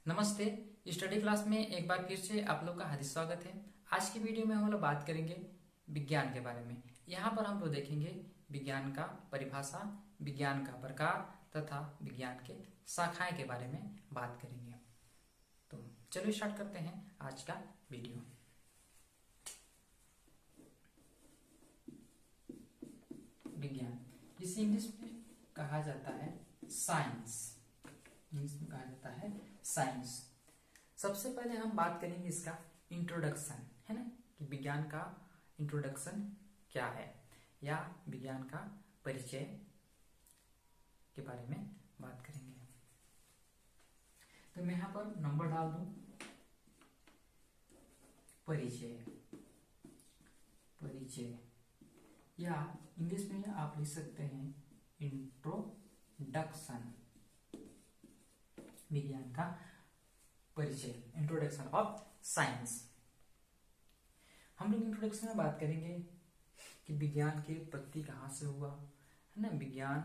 नमस्ते। Study class में एक बार फिर से आप लोग का हार्दिक स्वागत है। आज की वीडियो में हम लोग बात करेंगे विज्ञान के बारे में। यहाँ पर हम लोग देखेंगे विज्ञान का परिभाषा, विज्ञान का प्रकार तथा विज्ञान के शाखाएं के बारे में बात करेंगे। तो चलो स्टार्ट करते हैं आज का वीडियो। विज्ञान जिसे इंग्लिश में कहा जाता है साइंस, इंग्लिश में कहा जाता है साइंस। सबसे पहले हम बात करेंगे इसका इंट्रोडक्शन, है ना, कि विज्ञान का इंट्रोडक्शन क्या है या विज्ञान का परिचय के बारे में बात करेंगे। तो मैं यहां पर नंबर डाल दूं, परिचय, परिचय या इंग्लिश में आप लिख सकते हैं इंट्रोडक्शन, विज्ञान का परिचय, इंट्रोडक्शन ऑफ साइंस। हम लोग इंट्रोडक्शन में बात करेंगे कि विज्ञान की उत्पत्ति कहाँ से हुआ, है ना, विज्ञान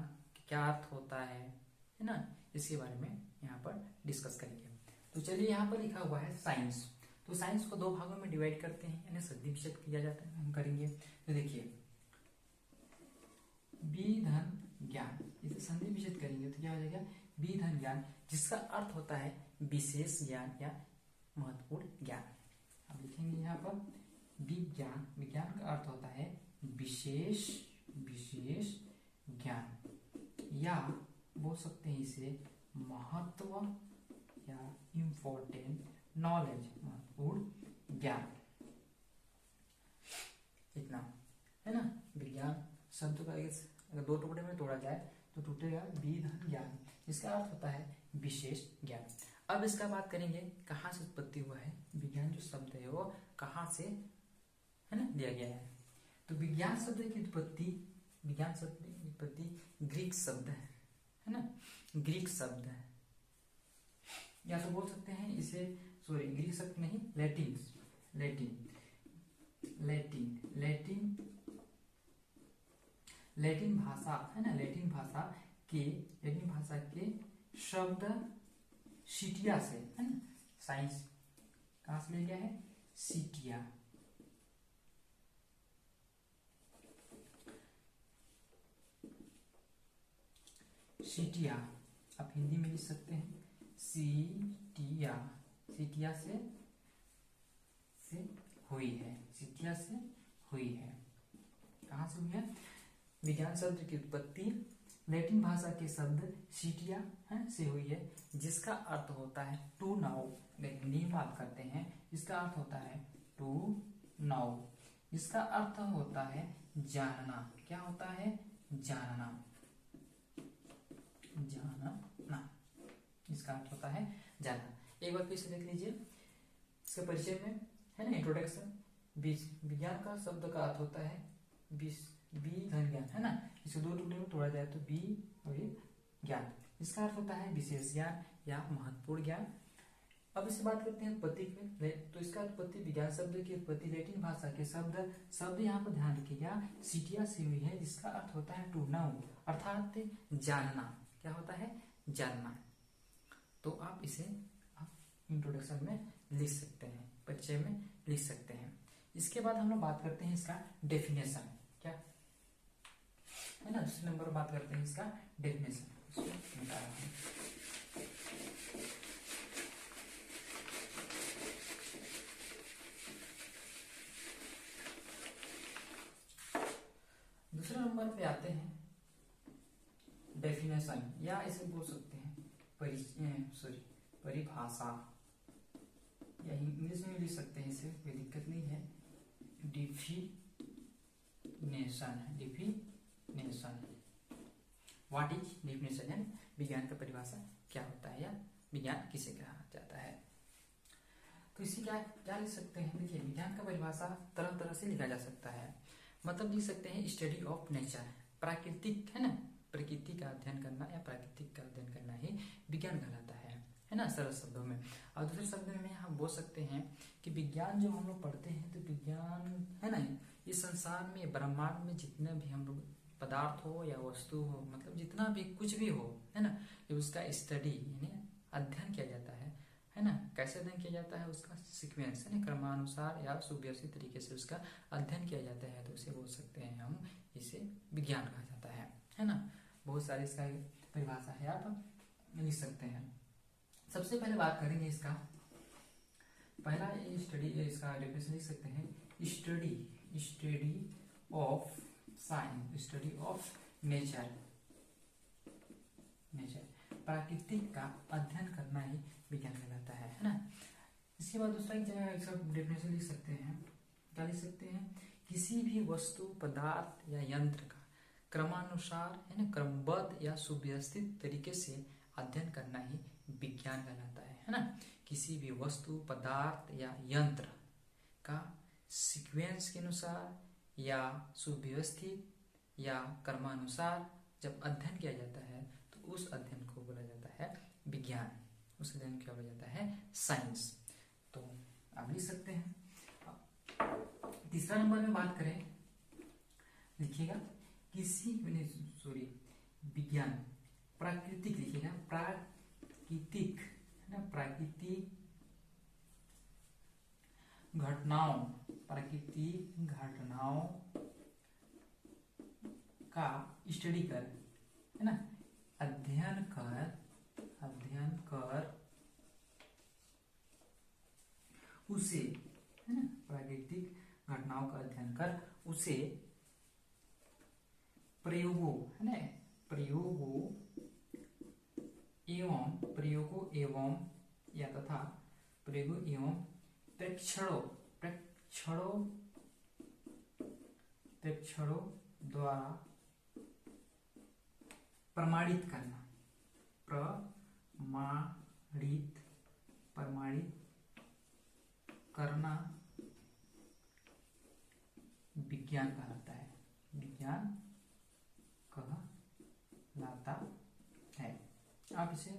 क्या अर्थ होता है ना, इसके बारे में यहाँ पर डिस्कस करेंगे। तो चलिए यहाँ पर लिखा हुआ है साइंस। तो साइंस को दो भागों में डिवाइड करते हैं, यानी संधि विच्छेद किया जाता है, हम करेंगे। तो देखिए विधन ज्ञान, इसे संधि विच्छेद करेंगे तो क्या हो जाएगा, विधन ज्ञान, जिसका अर्थ होता है विशेष ज्ञान या महत्वपूर्ण ज्ञान। अब लिखेंगे यहाँ पर विज्ञान, विज्ञान का अर्थ होता है विशेष ज्ञान, या बोल सकते हैं इसे महत्व या इम्पोर्टेंट नॉलेज, महत्वपूर्ण ज्ञान। इतना है ना। विज्ञान शब्द का अगर दो टुकड़े में तोड़ा जाए तो टूटेगा विधन ज्ञान, जिसका अर्थ होता है विशेष ज्ञान। अब इसका बात करेंगे कहाँ से उत्पत्ति हुआ है, विज्ञान जो शब्द है वो कहाँ से, है ना, लिया गया है। तो विज्ञान शब्द की उत्पत्ति, विज्ञान शब्द की उत्पत्ति ग्रीक शब्द है ना, ग्रीक शब्द है, या तो बोल सकते हैं इसे, सॉरी ग्रीक शब्द नहीं, Latin, Latin, Latin, Latin, Latin भाषा, है ना, लैटिन भाषा के शब्द सीटिया से, है ना, साइंस कहां से लिया गया है, सीटिया, सीटिया, आप हिंदी में लिख सकते हैं सीटिया, सीटिया से हुई है, सीटिया से हुई है। कहां से हुई है, विज्ञान शब्द की उत्पत्ति लैटिन भाषा के शब्द सीटिया है से हुई है, जिसका अर्थ होता है टू नाउ। हिंदी में बात करते हैं, इसका अर्थ होता है टू नाउ, इसका अर्थ होता है जानना। क्या होता है, जानना, जानना, इसका अर्थ होता है जानना। एक बार फिर से देख लीजिए इसके परिचय में, है ना, इंट्रोडक्शन। विज्ञान का शब्द का अर्थ होता है विधन ज्ञान, है ना, इसे दो टुकड़े में तोड़ा जाए तो वि और ज्ञान, इसका अर्थ होता है विशेष ज्ञान या महत्वपूर्ण ज्ञान। अब इससे बात करते हैं उत्पत्ति पे। तो इसका उत्पत्ति, विज्ञान शब्द की उत्पत्ति लैटिन भाषा के शब्द यहाँ पर ध्यान रखिएगा सीटिया से हुई है, जिसका अर्थ होता है टू नाउ, अर्थात जानना। क्या होता है, जानना। तो आप इसे इंट्रोडक्शन में लिख सकते हैं, परिचय में लिख सकते हैं। इसके बाद हम लोग बात करते हैं इसका डेफिनेशन, क्या है ना, दूसरे नंबर पर बात करते हैं इसका डेफिनेशन। दूसरे नंबर पे आते हैं डेफिनेशन, या इसे बोल सकते हैं परिभाषा, या इंग्लिश में लिख सकते हैं, इसे कोई दिक्कत नहीं है, definition, definition. What is definition, है विज्ञान का परिभाषा क्या होता है या विज्ञान किसे कहा जाता है। तो इसी क्या लिख सकते हैं, देखिए विज्ञान का परिभाषा तरह तरह से लिखा जा सकता है। मतलब लिख सकते हैं स्टडी ऑफ नेचर, प्राकृतिक, है ना, प्रकृति का अध्ययन करना या प्राकृतिक का अध्ययन करना ही विज्ञान कहलाता है ना, सरल शब्दों में। और दूसरे शब्दों में हम बोल सकते हैं कि विज्ञान जो हम लोग पढ़ते हैं, तो विज्ञान, है ना, इस संसार में, ब्रह्मांड में जितने भी हम लोग पदार्थ हो या वस्तु हो, मतलब जितना भी कुछ भी हो, है ना, उसका स्टडी यानी अध्ययन किया जाता है कैसे अध्ययन किया जाता है, उसका सीक्वेंस है ना, क्रमानुसार या सुव्यवस्थित तरीके से उसका अध्ययन किया जाता है, तो उसे बोल सकते हैं हम, इसे विज्ञान कहा जाता है ना। बहुत सारी इसका परिभाषा है, आप लिख सकते हैं। सबसे पहले बात करेंगे इसका पहला स्टडी, इसका डेफिनेशन लिख सकते हैं, study of science, study of nature, प्राकृतिक का अध्ययन करना ही विज्ञान कहलाता है ना। इसके बाद दूसरा इसका डेफिनेशन लिख सकते हैं, क्या लिख सकते हैं, किसी भी वस्तु, पदार्थ या यंत्र का क्रमानुसार है ना, क्रमबद्ध या सुव्यवस्थित तरीके से अध्ययन करना ही विज्ञान कहलाता है ना। किसी भी वस्तु, पदार्थ या यंत्र का सीक्वेंस के अनुसार या सुव्यवस्थित या क्रमानुसार जब अध्ययन किया जाता है तो उस अध्ययन को बोला जाता है विज्ञान, उस अध्ययन को बोला जाता है साइंस। तो आप लिख सकते हैं। तीसरा नंबर में बात करें, लिखिएगा विज्ञान, प्राकृतिक लिखिएगा, प्राकृतिक है ना, प्राकृतिक घटनाओं का स्टडी कर, है ना, अध्ययन कर उसे, है ना, प्राकृतिक घटनाओं का अध्ययन कर उसे प्रयोगों, है ना, प्रयोगों एवं या तथा प्रयोगों एवं प्रेक्षणों द्वारा प्रमाणित करना विज्ञान कहलाता है, विज्ञान कहलाता है। आप इसे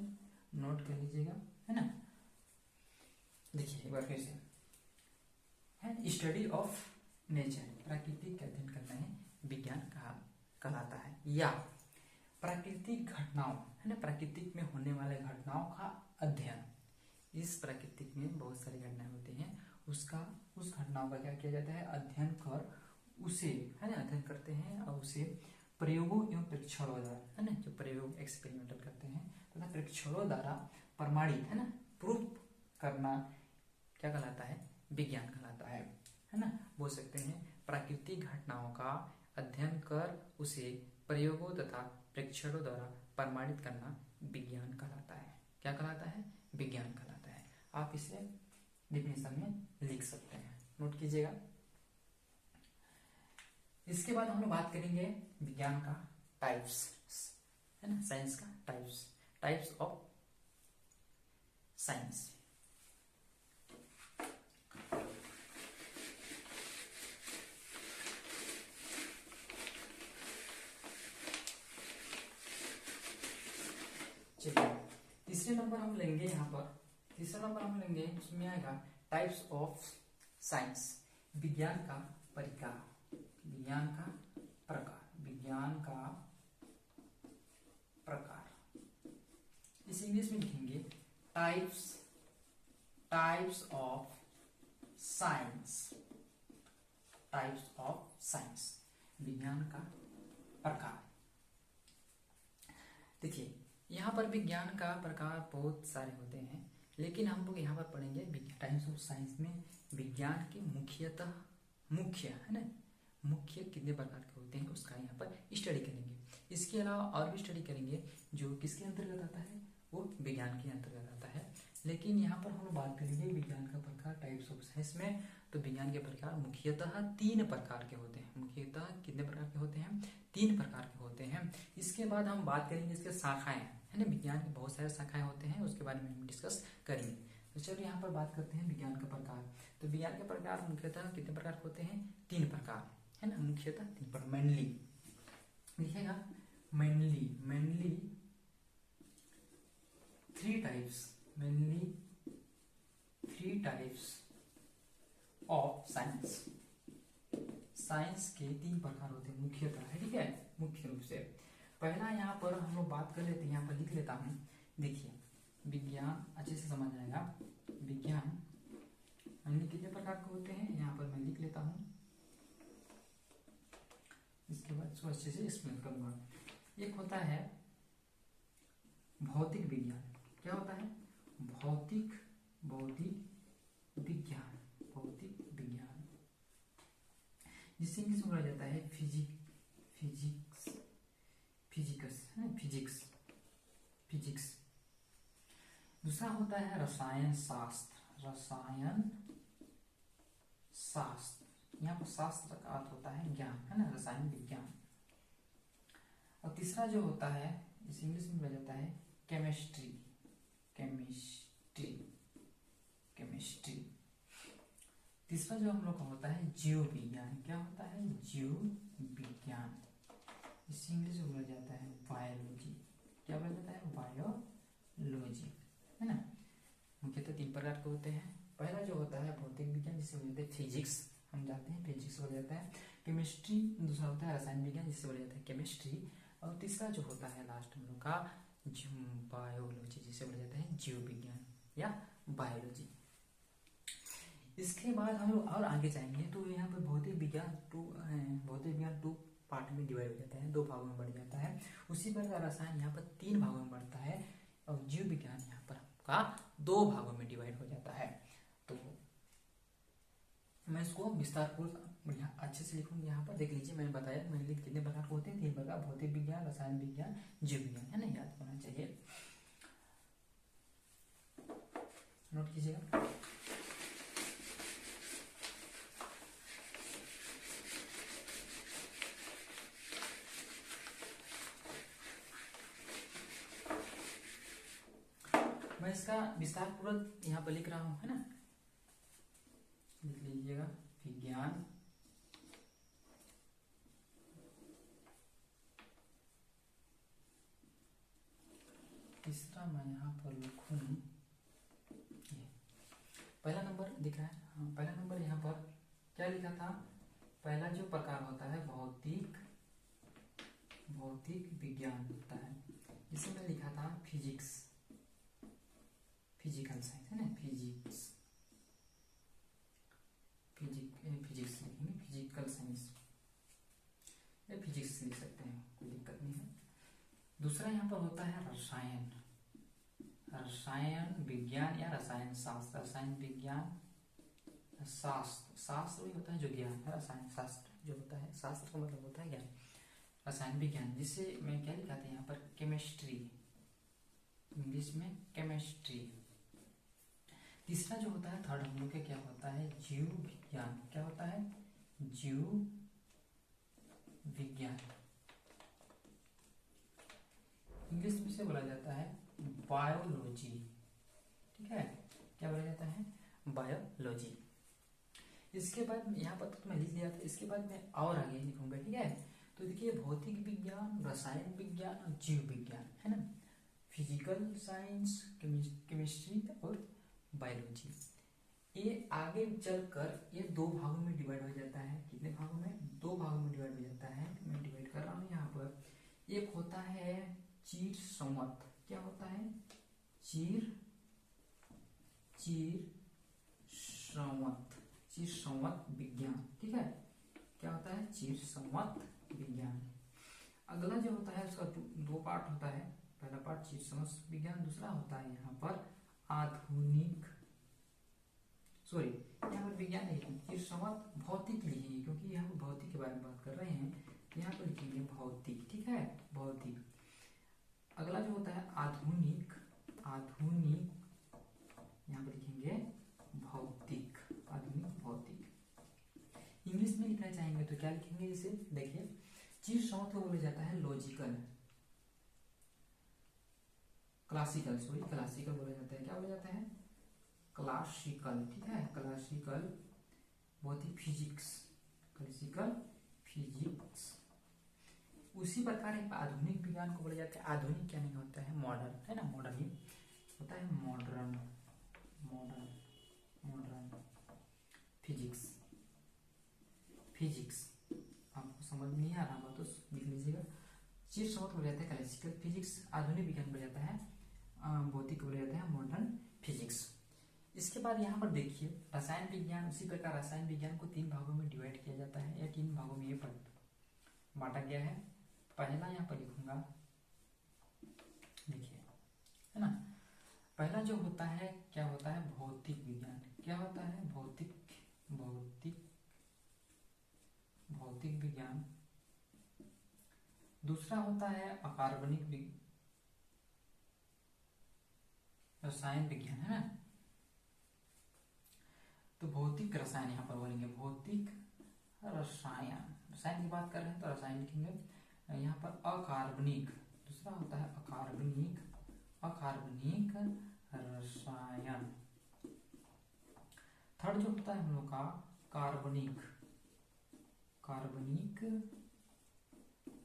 नोट कर लीजिएगा, है ना। देखिए एक बार फिर से है, स्टडी ऑफ नेचर, प्राकृतिक का अध्ययन करना है विज्ञान कहलाता है। या प्राकृतिक घटनाओं, है ना, प्राकृतिक में होने वाले घटनाओं का अध्ययन, इस प्राकृतिक में बहुत सारी घटनाएं होती हैं, उस घटनाओं का क्या किया जाता है, अध्ययन कर उसे, है ना, अध्ययन करते हैं और उसे प्रयोगों एवं परीक्षणों द्वारा, है ना, जो प्रयोग एक्सपेरिमेंटल करते हैं तथा तो परीक्षणों द्वारा प्रमाणित, है ना, प्रूफ करना क्या कहलाता है, विज्ञान कहलाता है ना। बोल सकते हैं प्राकृतिक घटनाओं का अध्ययन कर उसे प्रयोगों तथा परीक्षणों द्वारा प्रमाणित करना विज्ञान कहलाता है। क्या कहलाता है, विज्ञान कहलाता है। आप इसे डेफिनेशन में लिख सकते हैं, नोट कीजिएगा। इसके बाद हम लोग बात करेंगे विज्ञान का टाइप्स, है ना, साइंस का टाइप्स ऑफ साइंस। चलिए तीसरे नंबर हम लेंगे, यहाँ पर तीसरा नंबर हम लेंगे, उसमें आएगा टाइप्स ऑफ साइंस, विज्ञान का प्रकार, विज्ञान का प्रकार। इस इंग्लिश में लिखेंगे टाइप्स ऑफ साइंस, विज्ञान का प्रकार। देखिए यहाँ पर विज्ञान का प्रकार बहुत सारे होते हैं, लेकिन हम लोग यहाँ पर पढ़ेंगे टाइप्स ऑफ साइंस में विज्ञान के मुख्य है ना, मुख्य कितने प्रकार के होते हैं उसका यहाँ पर स्टडी करेंगे। इसके अलावा और भी स्टडी करेंगे जो किसके अंतर्गत आता है, वो विज्ञान के अंतर्गत आता है। लेकिन यहाँ पर हम लोग बात करेंगे विज्ञान का प्रकार टाइप्स ऑफ साइंस में, तो विज्ञान के प्रकार मुख्यतः 3 प्रकार के होते हैं। मुख्यतः कितने प्रकार के होते हैं, 3 प्रकार के होते हैं। इसके बाद हम बात करेंगे इसके शाखाएं, है ना, विज्ञान के बहुत सारे शाखाएं होते हैं, उसके बारे में हम डिस्कस करेंगे। तो चलिए यहाँ पर बात करते हैं विज्ञान का प्रकार। तो विज्ञान के प्रकार मुख्यतः कितने प्रकार के होते हैं, 3 प्रकार, है ना, मुख्यतः 3 प्रकार। मेनली लिखेगा, मेनली 3 टाइप्स ऑफ साइंस के 3 प्रकार होते हैं मुख्यतः, है, ठीक है, मुख्य रूप से। पहला यहाँ पर हम लोग बात कर लेते हैं, यहाँ पर लिख लेता हूँ। देखिए विज्ञान अच्छे से समझ आएगा, उसको अच्छे से एक्सप्लेन करूंगा। एक होता है भौतिक विज्ञान। क्या होता है? भौतिक विज्ञान, भौतिक विज्ञान, जिसे इंग्लिश में बोला जाता है फिजिक्स। दूसरा होता है रसायन शास्त्र। यहाँ पर शास्त्र का अर्थ होता है ज्ञान, है ना, रसायन विज्ञान। और तीसरा जो होता है, इसे इंग्लिश में बोला जाता है केमिस्ट्री। तीसरा जो हम लोग का होता है जीव विज्ञान। क्या होता है? जीव विज्ञान, इसे इंग्लिश में बोला जाता है बायोलॉजी। क्या बोला जाता है? बायोलॉजी, है ना। मुख्यतः 3 प्रकार के होते हैं। पहला जो होता है भौतिक विज्ञान, जिसे बोलते हैं फिजिक्स, हम जानते हैं फिजिक्स बोला जाता है। केमिस्ट्री, दूसरा होता है रसायन विज्ञान, जिसे बोला जाता है केमिस्ट्री। और तीसरा जो होता है लास्ट हम लोग का बायोलॉजी, जिसे बोला जाता है जीव विज्ञान या बायोलॉजी। इसके बाद हम लोग और आगे जाएंगे तो यहाँ पर भौतिक विज्ञान 2 पार्ट में डिवाइड हो जाता है, 2 भागों में बढ़ जाता है। उसी प्रकार रसायन यहाँ पर 3 भागों में बढ़ता है और जीव विज्ञान यहाँ पर का 2 भागों में डिवाइड हो जाता है। तो मैं इसको विस्तार पूर्वक अच्छे से लिखूंगी। यहाँ पर देख लीजिए, मैंने बताया मैंने कितने प्रकार के होते हैं, 3 प्रकार, भौतिक विज्ञान, रसायन विज्ञान, जीव विज्ञान, है ना, याद होना चाहिए, नोट कीजिएगा। मैं इसका विस्तार पूर्वक यहाँ पर लिख रहा हूँ, है ना, लिख लीजिएगा। विज्ञान, तीसरा मैं यहाँ पर लिखूँ, पहला नंबर दिख रहा है, हाँ, पहला नंबर यहाँ पर क्या लिखा था? पहला जो प्रकार होता है भौतिक विज्ञान होता है, जिसे मैं लिखा था फिजिक्स, फिजिकल साइंस, है ना, फिजिक्स लिखेंगे, फिजिकल साइंस या फिजिक्स लिख सकते हैं, कोई दिक्कत नहीं है। दूसरा यहाँ पर होता है रसायन विज्ञान या रसायन शास्त्र। रसायन विज्ञान, शास्त्र भी होता है जो ज्ञान है, रसायन शास्त्र जो होता है, शास्त्र का मतलब होता है ज्ञान। रसायन विज्ञान, जिसे मैं क्या लिखा था यहाँ पर? केमिस्ट्री, इंग्लिश में केमिस्ट्री। तीसरा जो होता है थर्ड हम लोग का क्या होता है? जीव विज्ञान। क्या होता है? जीव विज्ञान, इंग्लिश में से बोला जाता है बायोलॉजी, ठीक है, क्या बोला जाता है? बायोलॉजी। इसके बाद यहाँ पर तो मैं लिख दिया था, इसके बाद मैं और आगे लिखूंगा, ठीक है। तो देखिए भौतिक विज्ञान, रसायन विज्ञान और जीव विज्ञान, है ना, फिजिकल साइंस, केमिस्ट्री और बायोलॉजी। ये आगे चलकर ये 2 भागों में डिवाइड हो जाता है। कितने भागों में? 2 भागों में डिवाइड हो जाता है। मैं डिवाइड कर रहा हूँ यहाँ पर। एक होता है चीर संवत। क्या होता है? चीर संवत विज्ञान, ठीक है। क्या होता है? चीर संवत विज्ञान। अगला जो होता है उसका 2 पार्ट होता है। पहला पार्ट चीर संवत विज्ञान, दूसरा होता है यहाँ पर आधुनिक, सॉरी यहाँ पर विज्ञान नहीं, चीर संवत भौतिक लिखेंगे, क्योंकि यहाँ पर भौतिक के बारे में बात कर रहे हैं, यहाँ पर लिखेंगे भौतिक, ठीक है, भौतिक। अगला जो होता है आधुनिक, यहाँ पर लिखेंगे भौतिक, आधुनिक भौतिक। इंग्लिश में लिखना चाहेंगे तो क्या लिखेंगे इसे? देखिए, चीर संवत को बोला जाता है लॉजिकल, क्लासिकल बोला जाता है। क्या बोला जाता है? क्लासिकल, ठीक है, क्लासिकल भौतिक फिजिक्स, क्लासिकल फिजिक्स। उसी प्रकार एक आधुनिक विज्ञान को बोला जाता है, आधुनिक क्या नहीं होता है? मॉडर्न, है ना, मॉडर्न ही होता है, मॉडर्न फिजिक्स। आपको समझ नहीं आ रहा होगा तो लिख लीजिएगा। चीर संवत बोला जाता है क्लासिकल फिजिक्स, आधुनिक विज्ञान बोला जाता है भौतिक, बोला जाता है मॉडर्न फिजिक्स। इसके बाद यहाँ पर देखिए रसायन विज्ञान, उसी प्रकार रसायन विज्ञान को 3 भागों में डिवाइड किया जाता है, या 3 भागों में ये बांटा गया है। पहला यहाँ पर लिखूंगा, देखिए, है ना, पहला जो होता है क्या होता है, भौतिक विज्ञान। क्या होता है, भौतिक विज्ञान। दूसरा होता है अकार्बनिक रसायन विज्ञान, है ना। तो भौतिक रसायन यहाँ पर बोलेंगे, भौतिक रसायन, रसायन की बात कर रहे हैं तो रसायन लिखेंगे। यहाँ पर अकार्बनिक, दूसरा होता है अकार्बनिक रसायन। थर्ड जो होता है हम लोग का कार्बनिक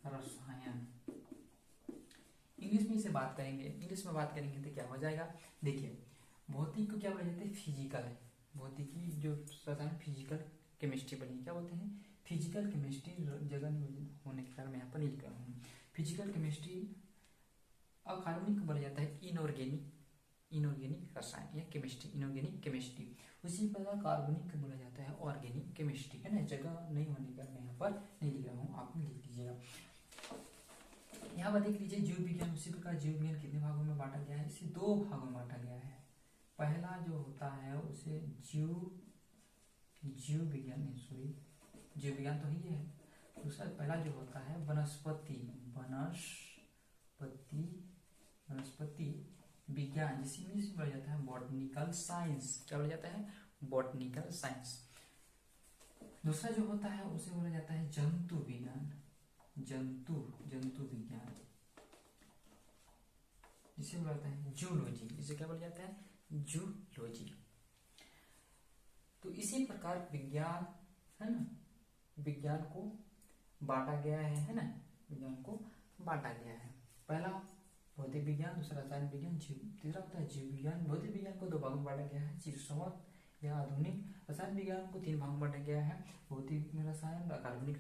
रसायन। इंग्लिश में इसे बात करेंगे, इंग्लिश में बात करेंगे तो क्या हो जाएगा, देखिए, भौतिक को क्या बोला जाता है, फिजिकल है। भौतिकी जो रसायन फिजिकल केमिस्ट्री बनी, क्या बोलते हैं, फिजिकल केमिस्ट्री। जगह नहीं होने के कारण मैं यहाँ पर नहीं लिख रहा हूँ। Physical chemistry. अकार्बनिक बोला जाता है इनऑर्गेनिक रसायन या केमिस्ट्री, इनऑर्गेनिक केमिस्ट्री। उसी प्रकार कार्बनिक बोला जाता है ऑर्गेनिक केमिस्ट्री, है ना। जगह नहीं होने के कारण मैं यहाँ पर नहीं लिख रहा हूँ, आप लिख लीजिएगा। यहाँ पर देख लीजिए, जीव विज्ञान। उसी प्रकार जीव विज्ञान कितने भागों में बांटा गया है, इसे 2 भागों में बांटा गया है। पहला जो होता है उसे जीव विज्ञान तो ही है। दूसरा पहला जो होता है वनस्पति विज्ञान, जिसे इंग्लिश में बोला जाता है बॉटनिकल साइंस। क्या बोला जाता है, बॉटनिकल साइंस। दूसरा जो होता है उसे बोला जाता है जंतु विज्ञान, जिसे बोला जाता है जूलॉजी। जिसे क्या बोला जाता है, जूलॉजी। तो इसी प्रकार विज्ञान, है ना, विज्ञान को बांटा गया है ना, विज्ञान को बांटा गया है। पहला भौतिक विज्ञान, दूसरा रसायन विज्ञान, तीसरा होता है जीव विज्ञान। भौतिक विज्ञान को 2 भागों में बांटा गया है, चिकित्सक या आधुनिक। रसायन विज्ञान को 3 भागों में बांटा गया है, भौतिक रसायन, कार्बनिक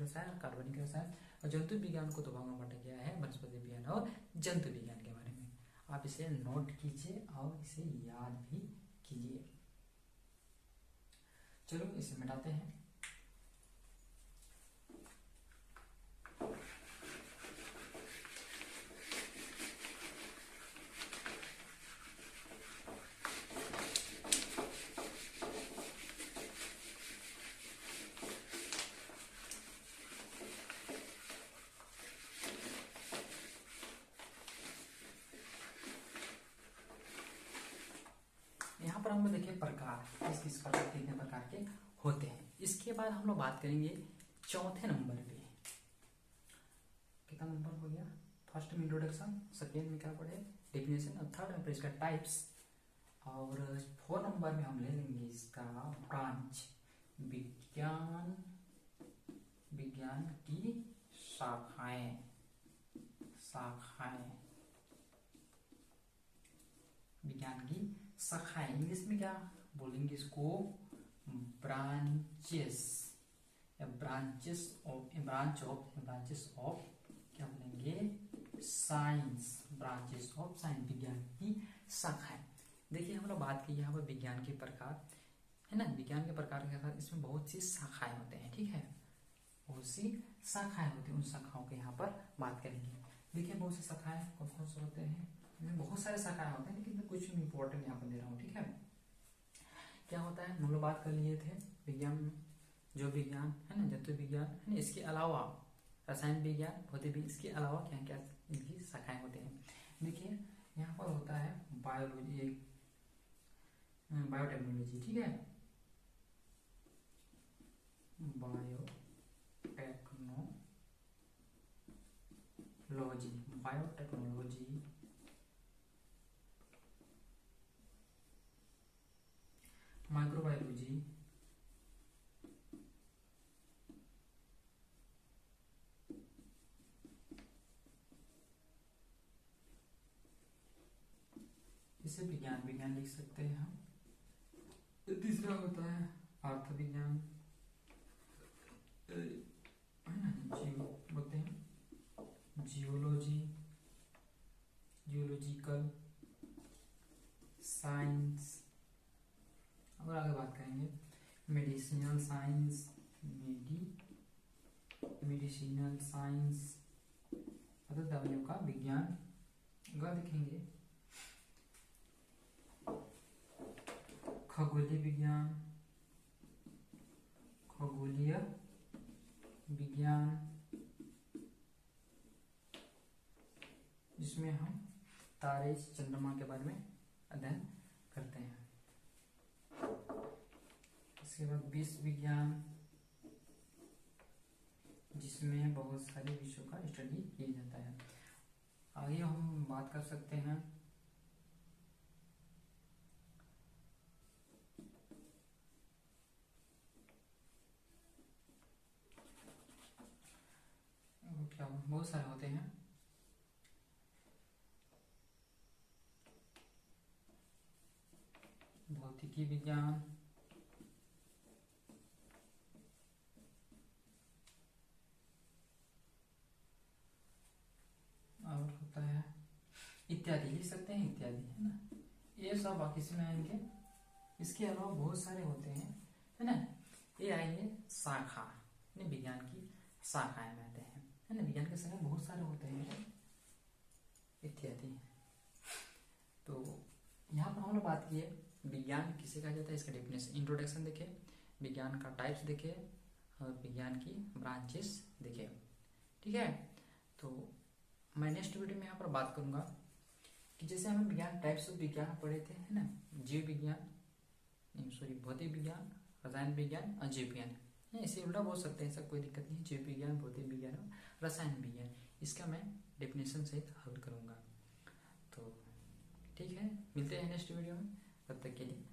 रसायन। और जंतु विज्ञान को 2 भागों में बांटा गया है, वनस्पति विज्ञान और जंतु विज्ञान के बारे में। आप इसे नोट कीजिए और इसे याद भी कीजिए। चलो इसे मिटाते हैं। यहाँ पर हम लोग देखिए प्रकार, किस प्रकार के, कितने प्रकार के होते हैं। इसके बाद हम लोग बात करेंगे चौथे नंबर पे। कितना नंबर हो गया, फर्स्ट में इंट्रोडक्शन, सेकेंड में क्या पढ़े, डेफिनेशन, और थर्ड में इसका टाइप्स, और 4 नंबर में हम ले लेंगे इसका ब्रांच, विज्ञान की शाखाएं। विज्ञान की शाखाएं, इंग्लिश में क्या बोलेंगे इसको, ब्रांचेस ऑफ क्या बोलेंगे, साइंस, ब्रांचेस ऑफ साइंस, विज्ञान की शाखाएं। देखिए हम लोग बात की यहाँ पर विज्ञान के प्रकार, है ना। विज्ञान के प्रकार के साथ इसमें बहुत सी शाखाएं होते हैं, ठीक है, बहुत सी शाखाएं होती हैं। उन शाखाओं के यहाँ पर बात करेंगे। देखिए बहुत सी शाखाएं कौन से होते हैं, बहुत सारे शाखाएं होते हैं, लेकिन कुछ इंपॉर्टेंट यहाँ पर दे रहा हूँ, ठीक है। क्या होता है, हम लोग बात कर लिए थे विज्ञान, जो विज्ञान है ना, जंतु विज्ञान है ना, इसके अलावा रसायन विज्ञान, भौतिक विज्ञान, इसके अलावा क्या क्या इनकी शाखाएं होते हैं। देखिए यहाँ पर होता है बायोलॉजी, बायोटेक्नोलॉजी, ठीक है, बायोटेक्नोलॉजी, माइक्रोबायोलॉजी, इसे विज्ञान लिख सकते हैं हम। तीसरा होता है अर्थ विज्ञान, बोलते हैं जियोलॉजिकल साइंस। और आगे बात करेंगे मेडिसिनल साइंस, मेडिसिनल साइंस मतलब दवाइयों का विज्ञान। देखेंगे खगोलीय विज्ञान, खगोलीय विज्ञान जिसमें हम तारे चंद्रमा के बारे में अध्ययन करते हैं। इसके बाद विश्व विज्ञान जिसमें बहुत सारे विषयों का स्टडी किया जाता है। आगे हम बात कर सकते हैं क्या बहुत सारे होते हैं। भौतिकी विज्ञान, और होता है इत्यादि, लिख सकते हैं इत्यादि, है ना। ये सब बाकी इसमें आएंगे। इसके अलावा बहुत सारे होते हैं, है ना। ये आएंगे शाखा, विज्ञान की शाखाएं में आते हैं, है ना। विज्ञान के शाखा बहुत सारे होते हैं इत्यादि। तो यहाँ पर हम लोग बात किए विज्ञान किसे कहा जाता है, इसका डेफिनेशन, इंट्रोडक्शन देखे, विज्ञान का टाइप्स देखे और विज्ञान की ब्रांचेस देखे। ठीक है, तो मैं नेक्स्ट वीडियो में यहाँ पर बात करूंगा कि जैसे हमें विज्ञान टाइप्स ऑफ विज्ञान पढ़े थे, है ना। जीव विज्ञान, भौतिक विज्ञान, रसायन विज्ञान और जीव विज्ञान, इसे उल्टा बोल सकते हैं, ऐसा कोई दिक्कत नहीं। जीव विज्ञान, भौतिक विज्ञान और रसायन विज्ञान, इसका मैं डेफिनेशन सहित हल करूंगा। तो ठीक है, मिलते हैं नेक्स्ट वीडियो में, तब तक के लिए